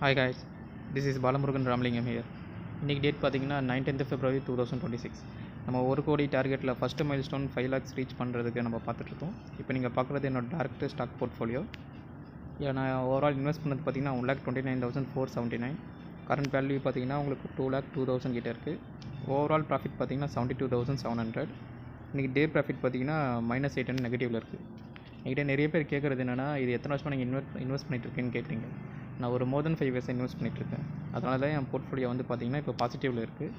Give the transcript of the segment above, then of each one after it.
Hi guys, this is Balamurugan Ramlingam here. இன்றைக்கி date பார்த்தீங்கன்னா 19th February 2026. நம்ம 1 கோடி டார்கெட்டில் first milestone 5 lakhs reach பண்ணுறதுக்கு நம்ம பார்த்துட்ருக்கோம். இப்போ நீங்கள் பார்க்குறது என்னோட டேரக்ட் ஸ்டாக் போர்ட்ஃபோலியோ. இதில் நான் ஓவரால் இன்வெஸ்ட் பண்ணது பார்த்தீங்கன்னா 1,29,479. கரண்ட் வேல்யூ பார்த்தீங்கன்னா உங்களுக்கு 2,02,000 கிட்டே இருக்குது. ஓவரால் ப்ராஃபிட் பார்த்தீங்கன்னா 72,700. இன்றைக்கி டே ப்ராஃபிட் பார்த்தீங்கன்னா -800 நெகட்டிவில் இருக்குது. என்கிட்ட நிறைய பேர் கேட்குறது என்னென்னா, இது எத்தனை வருஷமாக நீங்கள் இன்வெஸ்ட் பண்ணிட்டுருக்கேன்னு கேட்குறீங்க. நான் ஒரு மோர் தென் 5 years இன்வெஸ்ட் பண்ணிகிட்ருக்கேன். அதனால தான் என் போர்ட்ஃபோலியோ வந்து பார்த்திங்கன்னா இப்போ பாசிட்டிவில் இருக்குது.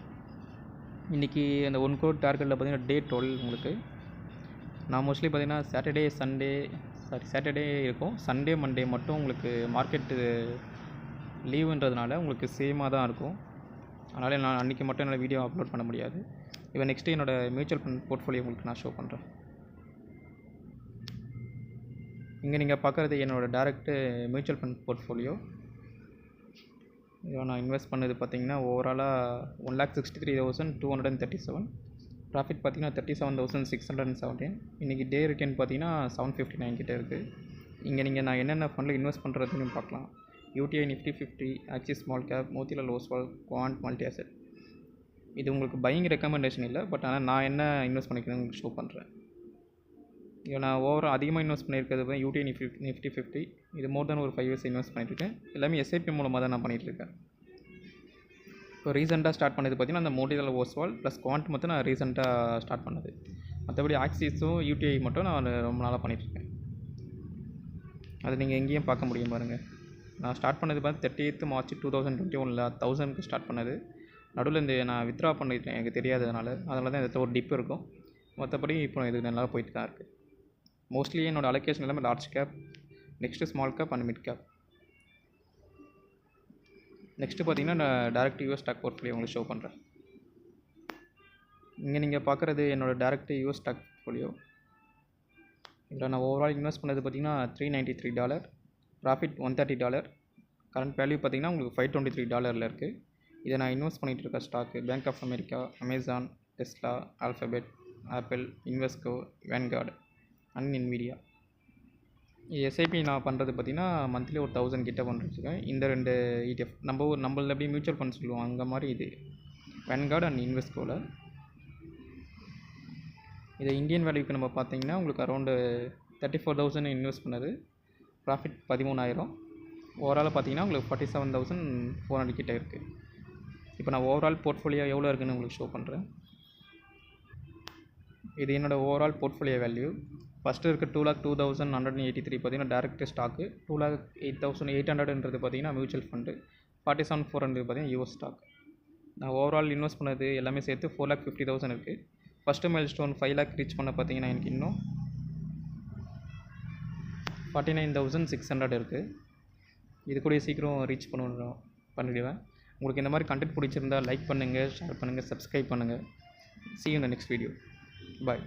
இன்றைக்கி அந்த 1 crore டார்கெட்டில் பார்த்திங்கன்னா டே 12 உங்களுக்கு. நான் மோஸ்ட்லி பார்த்திங்கன்னா சாட்டர்டே இருக்கும். சண்டே மண்டே மட்டும் உங்களுக்கு மார்க்கெட்டு லீவுன்றதுனால உங்களுக்கு சேமாக தான் இருக்கும். அதனால் நான் அன்றைக்கி மட்டும் என்னால் வீடியோ அப்லோட் பண்ண முடியாது. இப்போ நெக்ஸ்ட்டு என்னோடய மியூச்சுவல் ஃபண்ட் போர்ட்ஃபோலியோ உங்களுக்கு நான் ஷோ பண்ணுறேன். இங்கே நீங்கள் பார்க்குறது என்னோடய டேரக்ட்டு மியூச்சுவல் ஃபண்ட் போர்ட்ஃபோலியோ. இதில் நான் இன்வெஸ்ட் பண்ணது பார்த்திங்கன்னா ஓவராலாக 1,63,237. ப்ராஃபிட் பார்த்திங்கன்னா 37,617. இன்றைக்கி டே ரிட்டர்ன் பார்த்திங்கன்னா 759 கிட்டே இருக்குது. இங்கே நீங்கள் என்னென்ன ஃபண்டில் இன்வெஸ்ட் பண்ணுறதுன்னு பார்க்கலாம். UTI Nifty 50, axis small cap, Motilal Oswal, quant multi asset. இது உங்களுக்கு பையிங் ரெக்கமெண்டேஷன் இல்லை, பட் ஆனால் நான் என்ன இன்வெஸ்ட் பண்ணிக்கிறேன்னு உங்களுக்கு ஷோ பண்ணுறேன். இங்கே நான் ஓவரால் அதிகமாக இன்வெஸ்ட் பண்ணியிருக்கிறது UTI Nifty 50. இது மோர் தென் ஒரு 5 years இன்வெஸ்ட் பண்ணியிருக்கேன். எல்லாமே SIP மூலமாக தான் நான் பண்ணிகிட்ருக்கேன். இப்போ ரீசெண்டாக ஸ்டார்ட் பண்ணது பார்த்திங்கன்னா அந்த மோத்திலால் ஓஸ்வால் ப்ளஸ் குவாண்ட் மட்டும் நான் ரீசெண்டாக ஸ்டார்ட் பண்ணது. மற்றபடி ஆக்சிஸும் UTI மட்டும் நான் ரொம்ப நாளாக பண்ணிகிட்ருக்கேன். அது நீங்கள் எங்கேயும் பார்க்க முடியும் பாருங்கள். நான் ஸ்டார்ட் பண்ணது பார்த்து 30th March 2021 1000க்கு ஸ்டார்ட் பண்ணது. நடுவில் இந்த நான் வித்ட்ரா பண்ணிட்டேன் எனக்கு தெரியாததுனால. அதனால தான் இதில் ஒரு டிப் இருக்கும். மற்றபடி இப்போ இது நல்லா போயிட்டு தான் இருக்குது. மோஸ்ட்லி என்னோடய அலோகேஷன் எல்லாமே large cap, next small cap and mid cap. Next பார்த்தீங்கன்னா நான் டேரக்ட் US ஸ்டாக் போர்ட்ஃபோலியோ உங்களுக்கு ஷோ பண்ணுறேன். இங்கே நீங்கள் பார்க்குறது என்னோடய டேரக்ட் US ஸ்டாக் போர்ட்ஃபோலியோ. இதில் நான் ஓவரால் இன்வெஸ்ட் பண்ணது பார்த்திங்கன்னா $393, ப்ராஃபிட் $130. கரண்ட் வேல்யூ பார்த்திங்கன்னா உங்களுக்கு $523 இருக்குது. இதை நான் இன்வெஸ்ட் பண்ணிகிட்டு இருக்க stock bank of America, Amazon, Tesla, Alphabet, Apple, Invesco, Vanguard and Nvidia. SIP நான் பண்ணுறது பார்த்திங்கன்னா மந்த்லி ஒரு 1000 கிட்ட பண்ணிட்டுருக்கேன். இந்த 2 ETF நம்மள எப்படி மியூச்சுவல் ஃபண்ட் சொல்லுவோம் அங்கே மாதிரி இது வேன்கார்டு அண்ட் இன்வெஸ்கோவில். இதை இந்தியன் வேல்யூக்கு நம்ம பார்த்திங்கன்னா உங்களுக்கு அரௌண்டு 34,000 இன்வெஸ்ட் பண்ணது. ப்ராஃபிட் 13,000. ஓவரால் பார்த்திங்கன்னா உங்களுக்கு 47,400 கிட்டே இருக்குது. இப்போ நான் ஓவரால் போர்ட்ஃபோலியோ எவ்வளோ இருக்குதுன்னு உங்களுக்கு ஷோ பண்ணுறேன். இது என்னோடய ஓவரால் போர்ட்ஃபோலியோ வேல்யூ. ஃபஸ்ட்டு இருக்க 2,02,183 பார்த்திங்கன்னா டேரக்ட் ஸ்டாக்கு, 2,08,800ன்றது பார்த்திங்கன்னா மியூச்சுவல் ஃபண்டு, 47,400 பார்த்திங்கன்னா US ஸ்டாக். நான் ஓவரால் இன்வெஸ்ட் பண்ணது எல்லாமே சேர்த்து 4,50,000 இருக்குது. First milestone 5 lakh reach பண்ண பார்த்திங்கன்னா எனக்கு இன்னும் 49,600 இருக்குது. இது கூட சீக்கிரம் ரீச் பண்ணிவிடுவேன். உங்களுக்கு இந்த மாதிரி கண்டென்ட் பிடிச்சிருந்தால் லைக் பண்ணுங்கள், ஷேர் பண்ணுங்கள், சப்ஸ்கிரைப் பண்ணுங்கள். See you in the next video. Bye.